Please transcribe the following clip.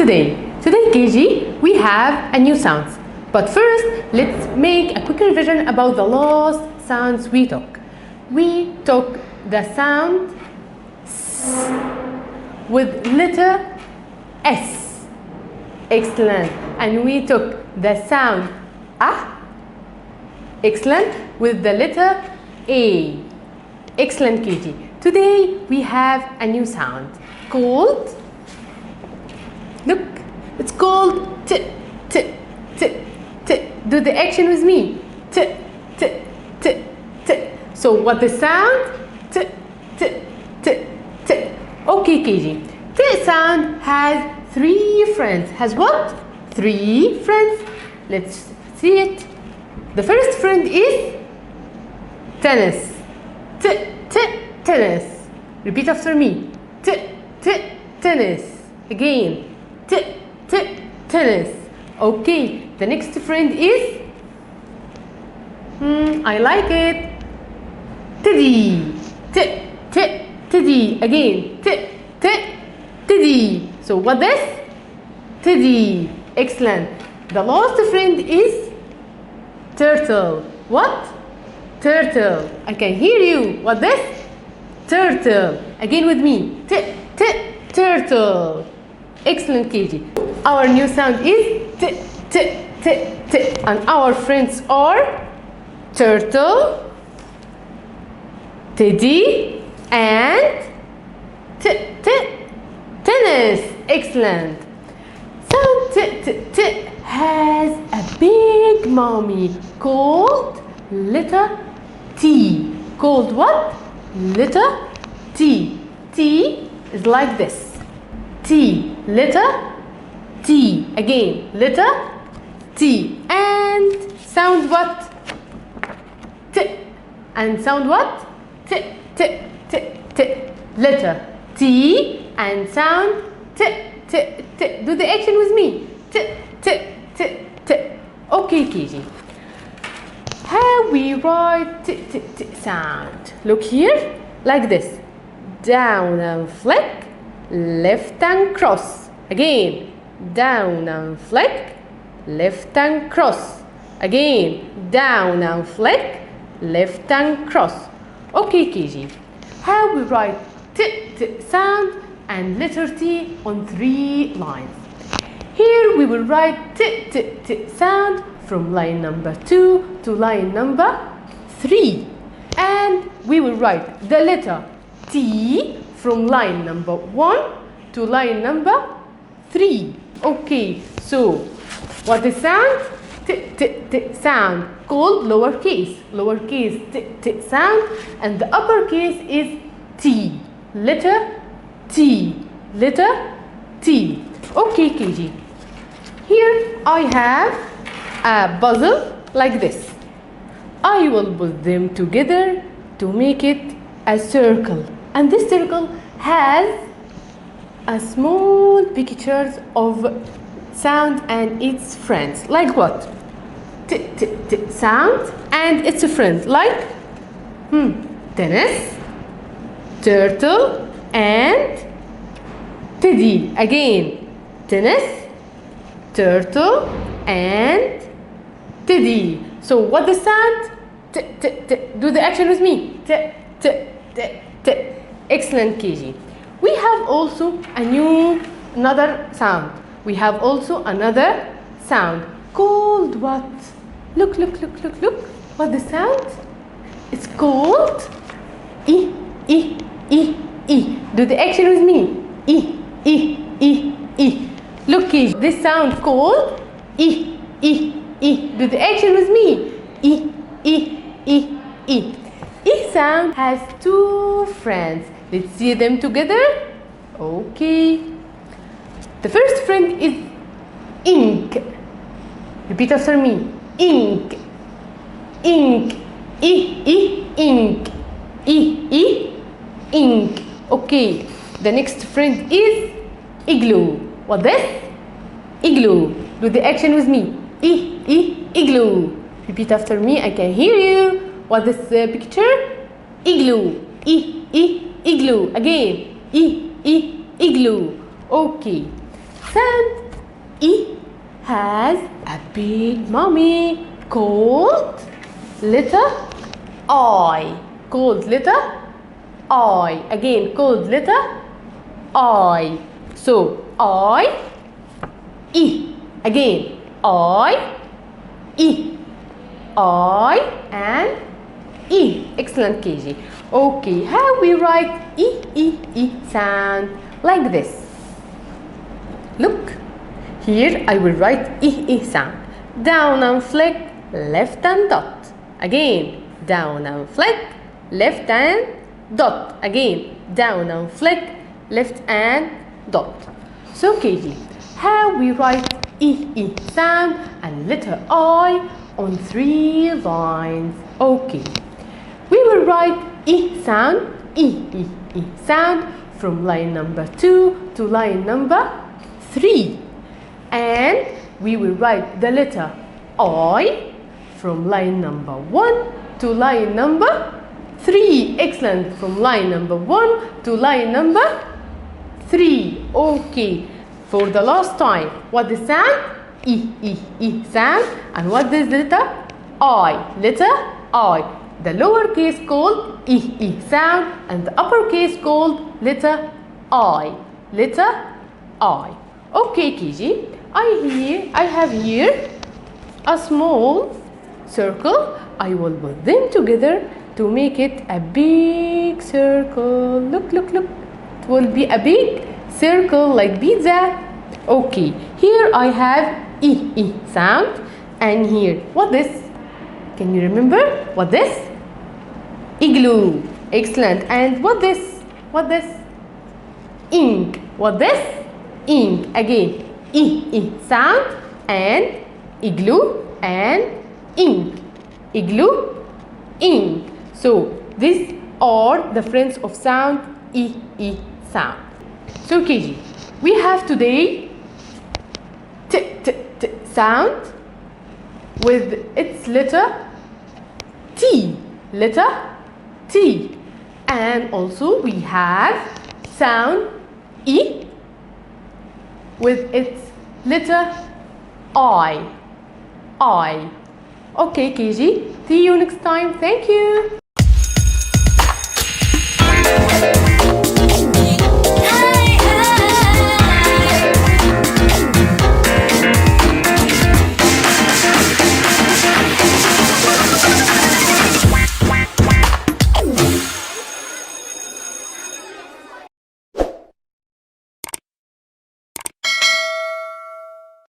today? Today, KG, we have a new sounds. But first, let's make a quick revision about the last sounds we took. We took the sound S with letter S. Excellent. And we took the sound A. Excellent. With the letter A. Excellent, KG. Today, we have a new sound called, look, it's called T, T, T, T. Do the action with me. T, T, T, T. So what the sound? T, T, T, T. Okay, KG. T sound has three friends. Has what? Three friends. Let's see it. The first friend is tennis. T, T, tennis. Repeat after me. T, T, tennis. Again. T, T, tennis. Okay. The next friend is I like it. Teddy. T, T, Teddy. Again. T, T, Teddy. So what this? Teddy. Excellent. The last friend is turtle. What? Turtle. I can hear you. What this? Turtle. Again with me. T, T, turtle. Excellent, KG. Our new sound is T, T, T, T. And our friends are turtle, teddy, and T, T, tennis. Excellent. Sound T, T, T has a big mommy called letter T. Called what? Letter T. T is like this. T. Letter T. Again. Letter T. And sound what? T. And sound what? T. T. T. T. Letter T. And sound T. T. T. Do the action with me. T. T. T. T. Okay, KG. How we write T, T, T sound? Look here, like this. Down and flick, left and cross. Again, down and flick, left and cross. Again, down and flick, left and cross. Okay, KG. How we write T, T sound and letter T on 3 lines. Here we will write T, T, T sound from line number 2 to line number 3. And we will write the letter T from line number 1 to line number 3. Okay, so what is sound? T, T, T sound called lowercase. Lowercase T, T sound, and the uppercase is T. Letter T. Letter T. Okay, KG. Here I have a puzzle like this. I will put them together to make it a circle. And this circle has a small pictures of sound and its friends. Like what? T, T, T sound and its friends. Like tennis, turtle, and teddy. Again, tennis, turtle, and teddy. So what the sound? T, T, T. Do the action with me. T, T, T, T. Excellent, KG. We have also another sound. We have also another sound called what? Look, look, look, look, look. What the sound? It's called E, E, E, E. Do the action with me. E, E, E, E. Look, KG. This sound called E, E, E. Do the action with me. E, E, E, E. E sound has 2 friends. Let's see them together. Okay. The first friend is ink. Repeat after me. Ink. Ink. E, E, ink. E, E, ink. Okay. The next friend is igloo. What this? Igloo. Do the action with me. E, E, igloo. Repeat after me. I can hear you. What is this picture? Igloo. E, E, igloo. Again. E, E, igloo. Okay. Sound E has a big mommy called letter I. Called letter I. Again, called letter I. So, I, E. Again, I, E. I and E. Excellent, KG. Okay, how we write E sound? Like this. Look, here I will write E sound. Down and flick, left and dot. Again, down and flick, left and dot. Again, down and flick, left and dot. So, KG, how we write E sound and letter I on 3 lines? Okay, we will write E sound, E sound from line number 2 to line number 3. And we will write the letter I from line number 1 to line number 3. Excellent. From line number 1 to line number 3. Okay. For the last time, what is sound? E sound. And what is letter? I. Letter I. The lowercase called E sound and the uppercase called letter I. Letter I. Okay, KG. I have here a small circle. I will put them together to make it a big circle. Look. It will be a big circle like pizza. Okay, here I have E sound, and here, what this? Can you remember? What this? Igloo. Excellent. And what this? What this? Ink. What this? Ink. Again, E sound and igloo and ink. Igloo, ink. So these are the friends of sound E sound. So KG, we have today T sound with its letter T. Letter T. And also we have sound E with its letter I. Okay, KG. See you next time. Thank you.